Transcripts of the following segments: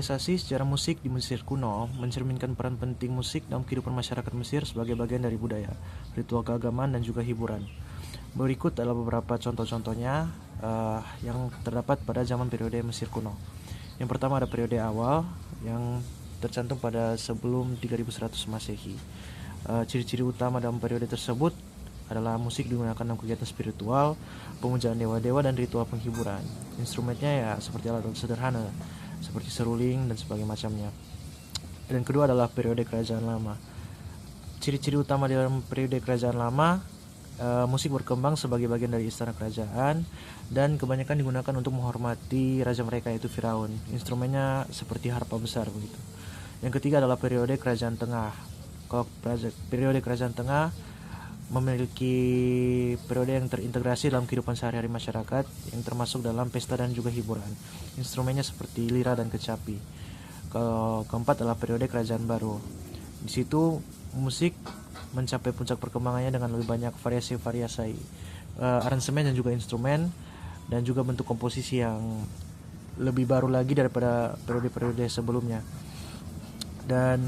Periodisasi sejarah musik di Mesir kuno mencerminkan peran penting musik dalam kehidupan masyarakat Mesir sebagai bagian dari budaya, ritual keagamaan, dan juga hiburan. Berikut adalah beberapa contoh-contohnya yang terdapat pada zaman periode Mesir kuno. Yang pertama ada periode awal yang tercantum pada sebelum 3100 Masehi. Ciri-ciri utama dalam periode tersebut adalah musik digunakan dalam kegiatan spiritual, pemujaan dewa-dewa, dan ritual penghiburan. Instrumennya ya seperti alat sederhana, seperti seruling dan sebagainya macamnya. Dan kedua adalah periode kerajaan lama. Ciri-ciri utama dalam periode kerajaan lama, musik berkembang sebagai bagian dari istana kerajaan dan kebanyakan digunakan untuk menghormati raja mereka yaitu Firaun. Instrumennya seperti harpa besar begitu. Yang ketiga adalah periode kerajaan tengah. Kalau periode kerajaan tengah memiliki periode yang terintegrasi dalam kehidupan sehari-hari masyarakat yang termasuk dalam pesta dan juga hiburan. Instrumennya seperti lira dan kecapi. Kalau keempat adalah periode kerajaan baru. Di situ musik mencapai puncak perkembangannya dengan lebih banyak variasi-variasi aransemen dan juga instrumen dan juga bentuk komposisi yang lebih baru lagi daripada periode-periode sebelumnya. Dan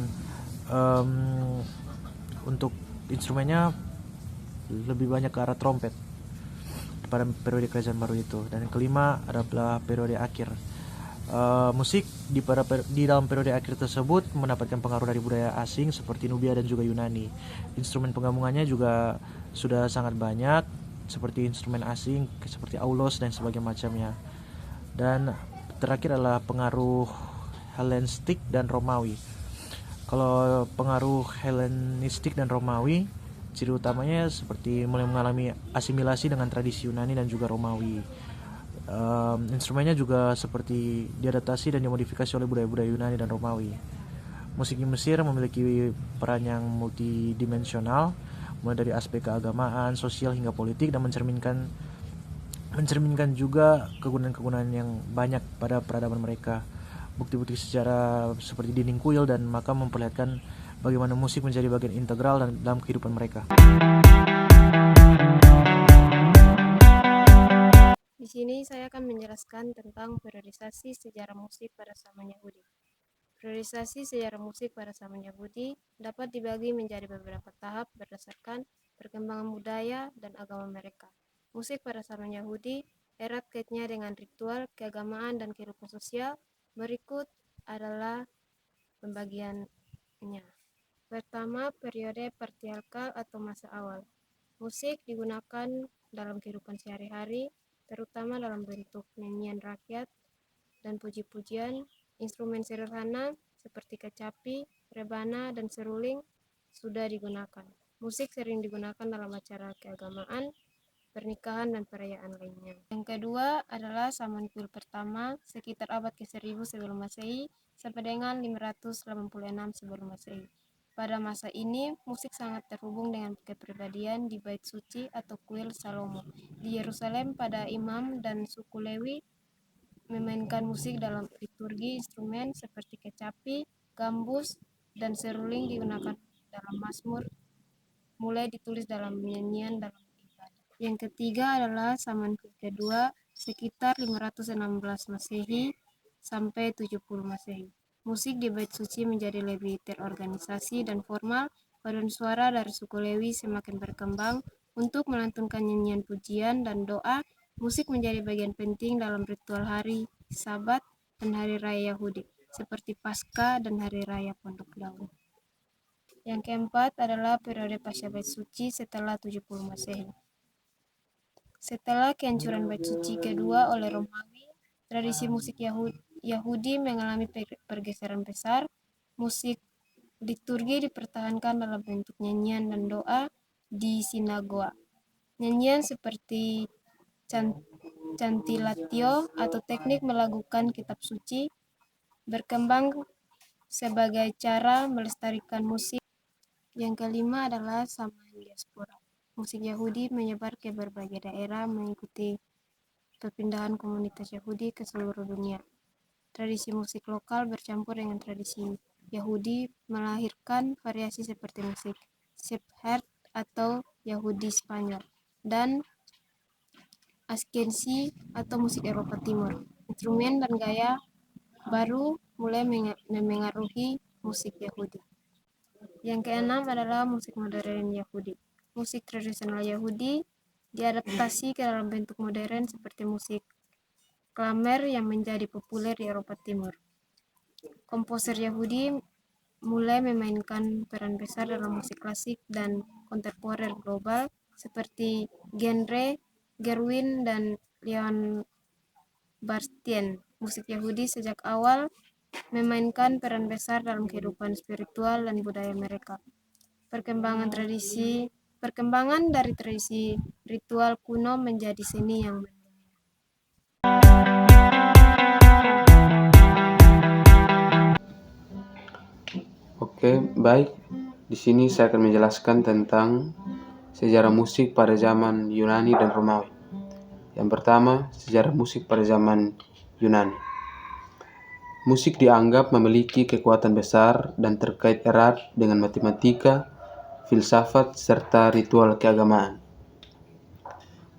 untuk instrumennya lebih banyak ke arah trompet pada periode kerajaan baru itu. Dan yang kelima adalah periode akhir. Musik di dalam periode akhir tersebut mendapatkan pengaruh dari budaya asing seperti Nubia dan juga Yunani. Instrumen penggabungannya juga sudah sangat banyak seperti instrumen asing seperti aulos dan sebagainya macamnya. Dan terakhir adalah pengaruh Hellenistik dan Romawi. Kalau pengaruh Hellenistik dan Romawi, ciri utamanya seperti mulai mengalami asimilasi dengan tradisi Yunani dan juga Romawi. Instrumennya juga seperti diadaptasi dan dimodifikasi oleh budaya-budaya Yunani dan Romawi. Musik di Mesir memiliki peran yang multidimensional, mulai dari aspek keagamaan, sosial hingga politik, dan mencerminkan juga kegunaan-kegunaan yang banyak pada peradaban mereka. Bukti-bukti sejarah seperti dinding kuil dan makam memperlihatkan bagaimana musik menjadi bagian integral dalam kehidupan mereka. Di sini saya akan menjelaskan tentang periodisasi sejarah musik pada zaman Yahudi. Periodisasi sejarah musik pada zaman Yahudi dapat dibagi menjadi beberapa tahap berdasarkan perkembangan budaya dan agama mereka. Musik pada zaman Yahudi erat kaitnya dengan ritual, keagamaan, dan kehidupan sosial. Berikut adalah pembagiannya. Pertama, periode patriarkal atau masa awal. Musik digunakan dalam kehidupan sehari-hari, terutama dalam bentuk nyanyian rakyat dan puji-pujian. Instrumen sederhana seperti kecapi, rebana, dan seruling sudah digunakan. Musik sering digunakan dalam acara keagamaan, pernikahan, dan perayaan lainnya. Yang kedua adalah zaman kuil pertama sekitar abad ke-1000 sebelum Masehi sampai dengan 586 sebelum Masehi. Pada masa ini, musik sangat terhubung dengan kepribadian di Bait Suci atau kuil Salomo. Di Yerusalem, pada imam dan suku Lewi memainkan musik dalam liturgi. Instrumen seperti kecapi, gambus, dan seruling digunakan dalam mazmur, mulai ditulis dalam nyanyian dalam ibadah. Yang ketiga adalah zaman kedua sekitar 516 Masehi sampai 70 Masehi. Musik di Bait Suci menjadi lebih terorganisasi dan formal. Paduan suara dari suku Lewi semakin berkembang untuk melantunkan nyanyian pujian dan doa. Musik menjadi bagian penting dalam ritual hari Sabat dan hari raya Yahudi, seperti Paskah dan hari raya Pondok Daun. Yang keempat adalah periode pasca Bait Suci setelah 70 Masehi. Setelah kehancuran Bait Suci kedua oleh Romawi, tradisi musik Yahudi mengalami pergeseran besar. Musik liturgi dipertahankan dalam bentuk nyanyian dan doa di sinagoga. Nyanyian seperti cantilatio atau teknik melakukan kitab suci berkembang sebagai cara melestarikan musik. Yang kelima adalah zaman diaspora. Musik Yahudi menyebar ke berbagai daerah mengikuti perpindahan komunitas Yahudi ke seluruh dunia. Tradisi musik lokal bercampur dengan tradisi Yahudi melahirkan variasi seperti musik Sephardi atau Yahudi Spanyol dan Ashkenazi atau musik Eropa Timur. Instrumen dan gaya baru mulai memengaruhi musik Yahudi. Yang keenam adalah musik modern Yahudi. Musik tradisional Yahudi diadaptasi ke dalam bentuk modern seperti musik klamer yang menjadi populer di Eropa Timur. Komposer Yahudi mulai memainkan peran besar dalam musik klasik dan kontemporer global seperti genre Gerwin dan Leon Bernstein. Musik Yahudi sejak awal memainkan peran besar dalam kehidupan spiritual dan budaya mereka. Perkembangan dari tradisi ritual kuno menjadi seni yang Oke, baik. Di sini saya akan menjelaskan tentang sejarah musik pada zaman Yunani dan Romawi. Yang pertama, sejarah musik pada zaman Yunani. Musik dianggap memiliki kekuatan besar dan terkait erat dengan matematika, filsafat, serta ritual keagamaan.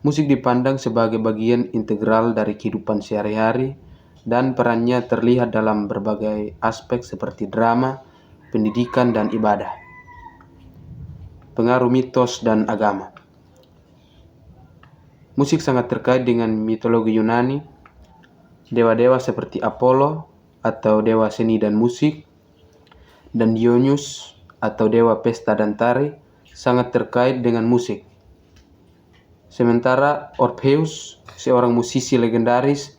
Musik dipandang sebagai bagian integral dari kehidupan sehari-hari dan perannya terlihat dalam berbagai aspek seperti drama, pendidikan, dan ibadah. Pengaruh mitos dan agama. Musik sangat terkait dengan mitologi Yunani. Dewa-dewa seperti Apollo atau dewa seni dan musik, dan Dionysus atau dewa pesta dan tari sangat terkait dengan musik. Sementara Orpheus, seorang musisi legendaris,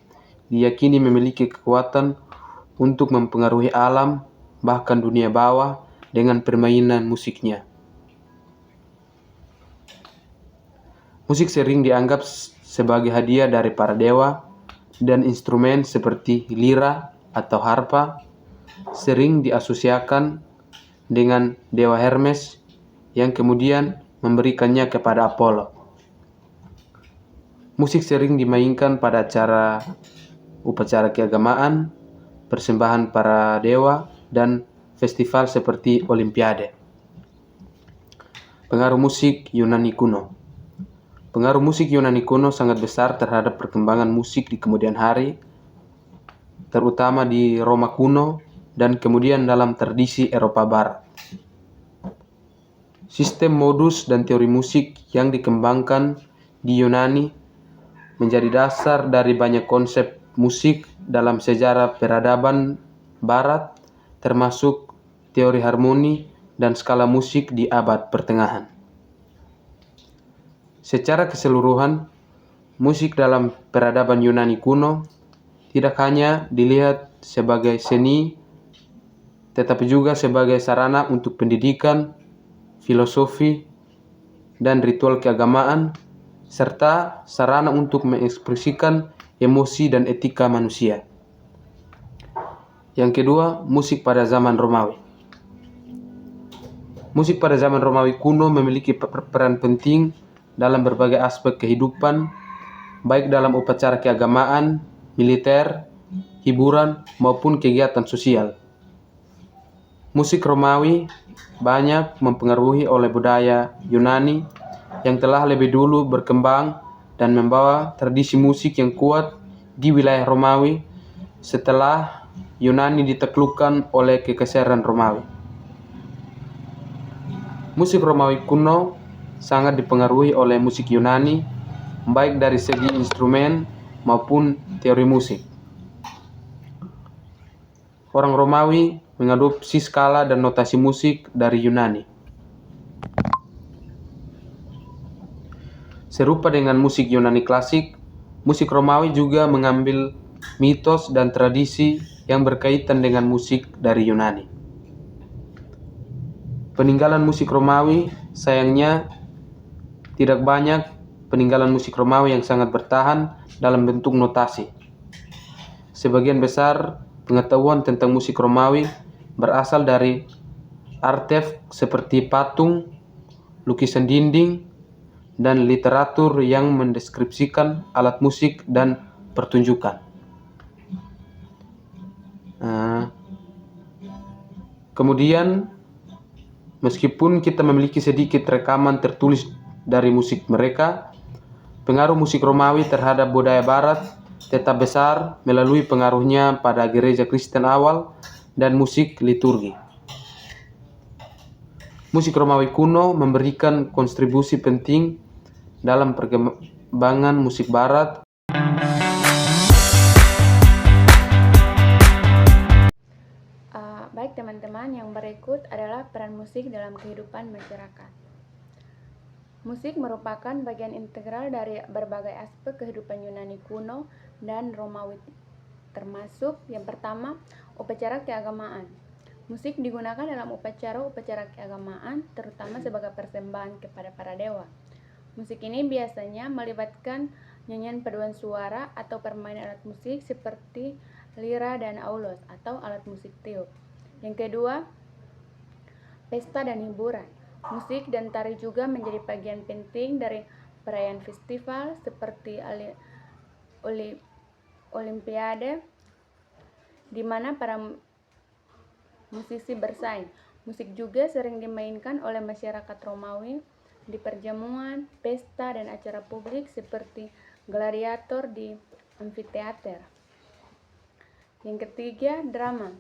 diyakini memiliki kekuatan untuk mempengaruhi alam, bahkan dunia bawah, dengan permainan musiknya. Musik sering dianggap sebagai hadiah dari para dewa, dan instrumen seperti lira atau harpa sering diasosiasikan dengan dewa Hermes yang kemudian memberikannya kepada Apollo. Musik sering dimainkan pada upacara keagamaan, persembahan para dewa, dan festival seperti Olimpiade. Pengaruh musik Yunani kuno. Pengaruh musik Yunani kuno sangat besar terhadap perkembangan musik di kemudian hari, terutama di Roma kuno dan kemudian dalam tradisi Eropa Barat. Sistem modus dan teori musik yang dikembangkan di Yunani menjadi dasar dari banyak konsep musik dalam sejarah peradaban Barat, termasuk teori harmoni dan skala musik di abad pertengahan. Secara keseluruhan, musik dalam peradaban Yunani kuno tidak hanya dilihat sebagai seni, tetapi juga sebagai sarana untuk pendidikan, filosofi, dan ritual keagamaan, serta sarana untuk mengekspresikan emosi dan etika manusia. Yang kedua, musik pada zaman Romawi. Musik pada zaman Romawi kuno memiliki peran penting dalam berbagai aspek kehidupan, baik dalam upacara keagamaan, militer, hiburan, maupun kegiatan sosial. Musik Romawi banyak mempengaruhi oleh budaya Yunani yang telah lebih dulu berkembang dan membawa tradisi musik yang kuat di wilayah Romawi setelah Yunani ditaklukkan oleh kekaisaran Romawi. Musik Romawi kuno sangat dipengaruhi oleh musik Yunani, baik dari segi instrumen maupun teori musik. Orang Romawi mengadopsi skala dan notasi musik dari Yunani. Serupa dengan musik Yunani klasik, musik Romawi juga mengambil mitos dan tradisi yang berkaitan dengan musik dari Yunani. Peninggalan musik Romawi, sayangnya tidak banyak peninggalan musik Romawi yang sangat bertahan dalam bentuk notasi. Sebagian besar pengetahuan tentang musik Romawi berasal dari artefak seperti patung, lukisan dinding, dan literatur yang mendeskripsikan alat musik dan pertunjukan. Kemudian, meskipun kita memiliki sedikit rekaman tertulis dari musik mereka, pengaruh musik Romawi terhadap budaya Barat tetap besar melalui pengaruhnya pada gereja Kristen awal dan musik liturgi. Musik Romawi kuno memberikan kontribusi penting dalam perkembangan musik barat. Baik teman-teman, yang berikut adalah peran musik dalam kehidupan masyarakat. Musik merupakan bagian integral dari berbagai aspek kehidupan Yunani kuno dan Romawi, termasuk yang pertama, upacara keagamaan. Musik digunakan dalam upacara-upacara keagamaan, terutama sebagai persembahan kepada para dewa. Musik ini biasanya melibatkan nyanyian paduan suara atau permainan alat musik seperti lira dan aulos atau alat musik tiup. Yang kedua, pesta dan hiburan. Musik dan tari juga menjadi bagian penting dari perayaan festival seperti Olimpiade, di mana para musisi bersaing. Musik juga sering dimainkan oleh masyarakat Romawi di perjamuan, pesta, dan acara publik seperti gladiator di amfiteater. Yang ketiga, drama.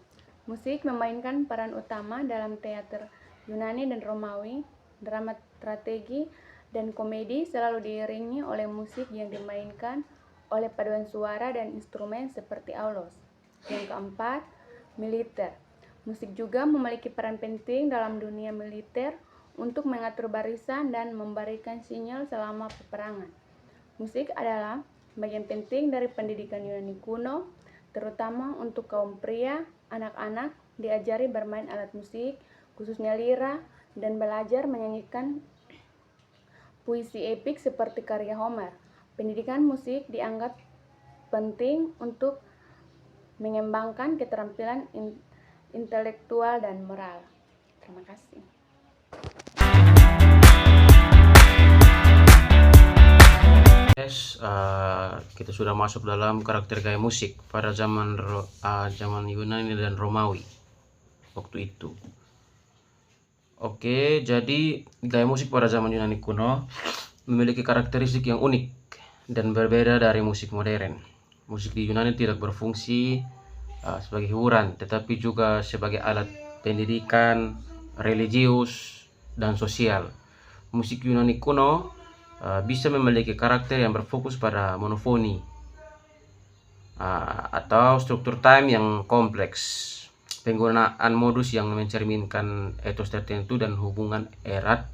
Musik memainkan peran utama dalam teater Yunani dan Romawi. Drama tragedi dan komedi selalu diiringi oleh musik yang dimainkan oleh paduan suara dan instrumen seperti aulos. Yang keempat, militer. Musik juga memiliki peran penting dalam dunia militer untuk mengatur barisan dan memberikan sinyal selama peperangan. Musik adalah bagian penting dari pendidikan Yunani kuno, terutama untuk kaum pria. Anak-anak diajari bermain alat musik, khususnya lira, dan belajar menyanyikan puisi epik seperti karya Homer. Pendidikan musik dianggap penting untuk mengembangkan keterampilan intelektual dan moral. Terima kasih. Kita sudah masuk dalam karakter gaya musik pada zaman Yunani dan Romawi waktu itu. Oke, jadi gaya musik pada zaman Yunani kuno memiliki karakteristik yang unik dan berbeda dari musik modern. Musik di Yunani tidak berfungsi sebagai hiburan, tetapi juga sebagai alat pendidikan, religius, dan sosial. Musik Yunani kuno bisa memiliki karakter yang berfokus pada monofoni atau struktur time yang kompleks, penggunaan modus yang mencerminkan etos tertentu dan hubungan erat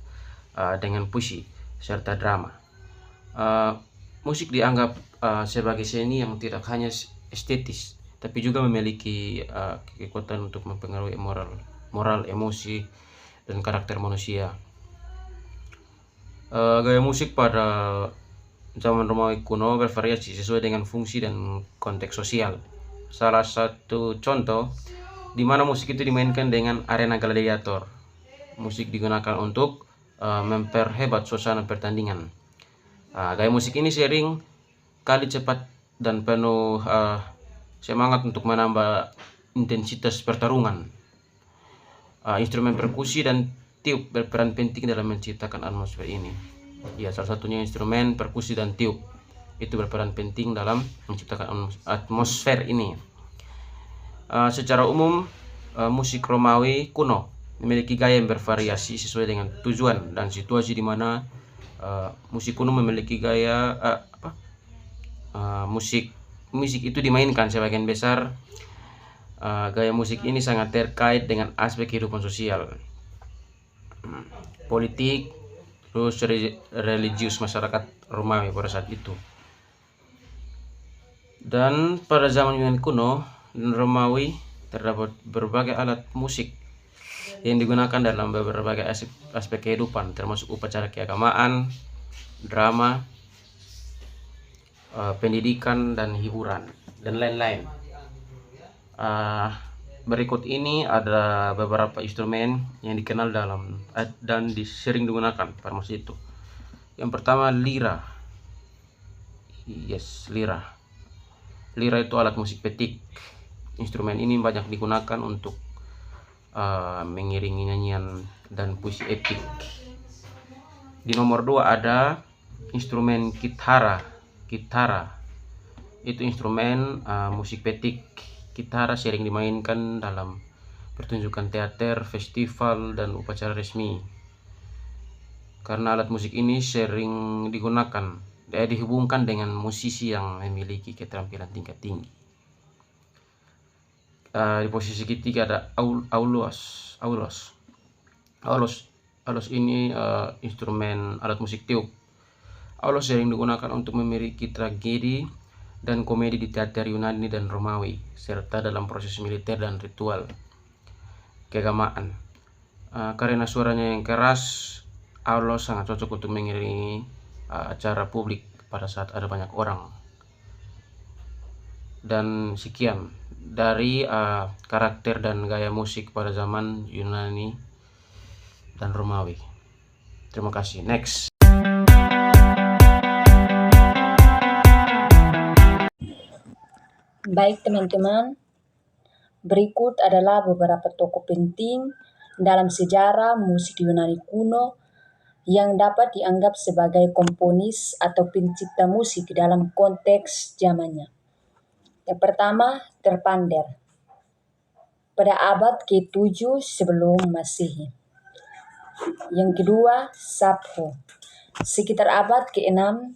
dengan puisi serta drama. Musik dianggap sebagai seni yang tidak hanya estetis, tapi juga memiliki kekuatan untuk mempengaruhi moral, emosi, dan karakter manusia. Gaya musik pada zaman Romawi kuno bervariasi sesuai dengan fungsi dan konteks sosial. Salah satu contoh di mana musik itu dimainkan dengan arena gladiator. Musik digunakan untuk memperhebat suasana pertandingan. Gaya musik ini sering kali cepat dan penuh semangat untuk menambah intensitas pertarungan. Instrumen perkusi dan tiup berperan penting dalam menciptakan atmosfer ini. Ya, salah satunya instrumen perkusi dan tiup itu berperan penting dalam menciptakan atmosfer ini. Secara umum, musik Romawi kuno memiliki gaya yang bervariasi sesuai dengan tujuan dan situasi di mana musik kuno memiliki gaya musik itu dimainkan sebagian besar. Gaya musik ini sangat terkait dengan aspek kehidupan sosial, politik, terus religius masyarakat Romawi pada saat itu. Dan pada zaman Yunani kuno dan Romawi terdapat berbagai alat musik yang digunakan dalam berbagai aspek kehidupan, termasuk upacara keagamaan, drama, pendidikan, dan hiburan, dan lain-lain. Berikut ini ada beberapa instrumen yang dikenal dan sering digunakan pada masa itu. Yang pertama, lira. Lira. Lira itu alat musik petik. Instrumen ini banyak digunakan untuk mengiringi nyanyian dan puisi epik. Di nomor 2 ada instrumen kitara. itu instrumen musik petik. Kitara sering dimainkan dalam pertunjukan teater, festival, dan upacara resmi. Karena alat musik ini sering dihubungkan dengan musisi yang memiliki keterampilan tingkat tinggi. Di posisi ketiga ada aulos. Aulos ini instrumen alat musik tiup. Aulos sering digunakan untuk memiliki tragedi dan komedi di teater Yunani dan Romawi, serta dalam proses militer dan ritual keagamaan. Karena suaranya yang keras, aulos sangat cocok untuk mengiringi acara publik pada saat ada banyak orang. Dan sekian dari karakter dan gaya musik pada zaman Yunani dan Romawi. Terima kasih. Next. Baik teman-teman, berikut adalah beberapa tokoh penting dalam sejarah musik Yunani kuno yang dapat dianggap sebagai komponis atau pencipta musik dalam konteks zamannya. Yang pertama, Terpander pada abad ke-7 sebelum Masehi. Yang kedua, Sappho sekitar abad ke-6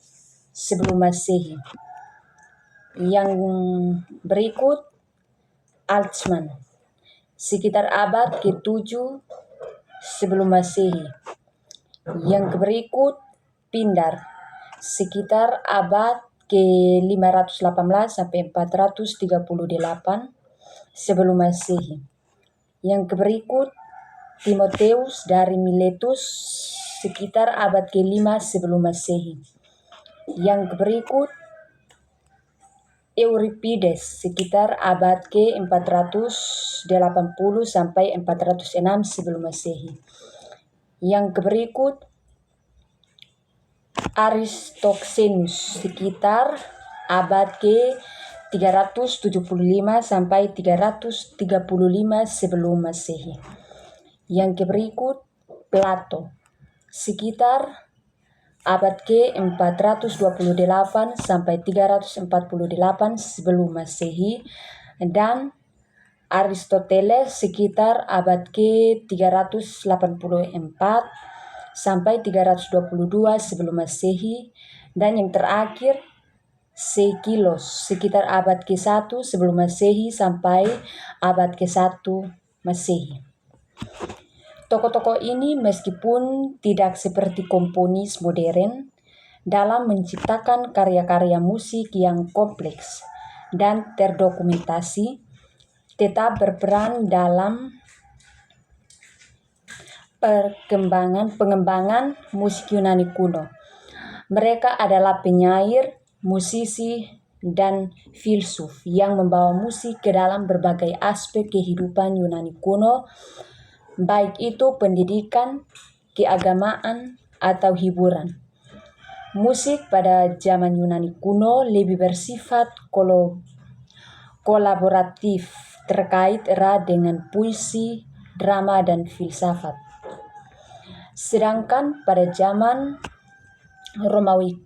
sebelum Masehi. Yang berikut, Alcman sekitar abad ke-7 sebelum Masehi. Yang berikut, Pindar sekitar abad ke-518 sampai 438 sebelum Masehi. Yang berikut, Timotheus dari Miletus sekitar abad ke-5 sebelum Masehi. Yang berikut, Euripides sekitar abad ke-480 sampai 406 sebelum Masehi. Yang berikut, Aristoxenus sekitar abad ke-375 sampai 335 sebelum Masehi. Yang berikut, Plato sekitar abad ke-428 sampai 348 sebelum Masehi, dan Aristoteles sekitar abad ke-384 sampai 322 sebelum Masehi, dan yang terakhir Seikilos sekitar abad ke-1 sebelum Masehi sampai abad ke-1 Masehi. Tokoh-tokoh ini meskipun tidak seperti komponis modern dalam menciptakan karya-karya musik yang kompleks dan terdokumentasi, tetap berperan dalam pengembangan musik Yunani kuno. Mereka adalah penyair, musisi, dan filsuf yang membawa musik ke dalam berbagai aspek kehidupan Yunani kuno, baik itu pendidikan, keagamaan, atau hiburan. Musik pada zaman Yunani kuno lebih bersifat kolaboratif, terkait erat dengan puisi, drama, dan filsafat. Sedangkan pada zaman Romawi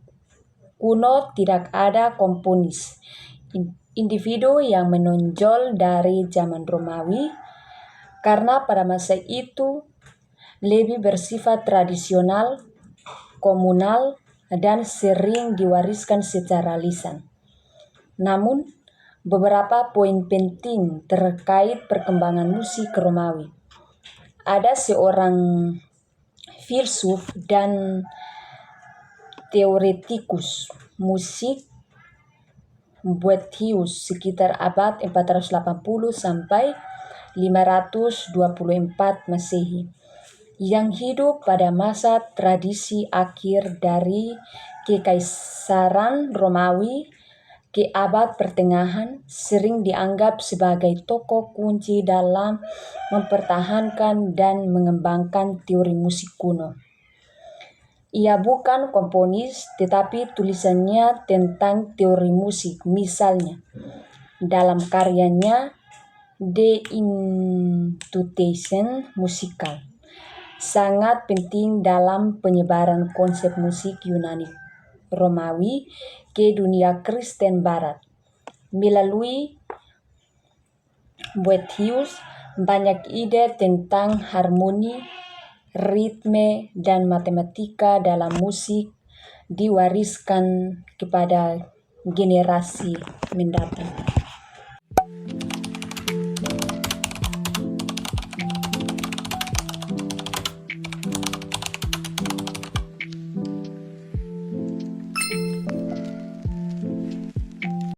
kuno tidak ada komponis. Individu yang menonjol dari zaman Romawi karena pada masa itu lebih bersifat tradisional, komunal, dan sering diwariskan secara lisan. Namun, beberapa poin penting terkait perkembangan musik Romawi. Ada seorang filsuf dan teoretikus musik, Boethius sekitar abad 480 sampai 524 Masehi, yang hidup pada masa tradisi akhir dari Kekaisaran Romawi ke abad pertengahan, sering dianggap sebagai tokoh kunci dalam mempertahankan dan mengembangkan teori musik kuno. Ia bukan komponis, tetapi tulisannya tentang teori musik, misalnya dalam karyanya De Institution Musical, sangat penting dalam penyebaran konsep musik Yunani Romawi ke dunia Kristen Barat. Melalui Boethius, banyak ide tentang harmoni, ritme, dan matematika dalam musik diwariskan kepada generasi mendatang.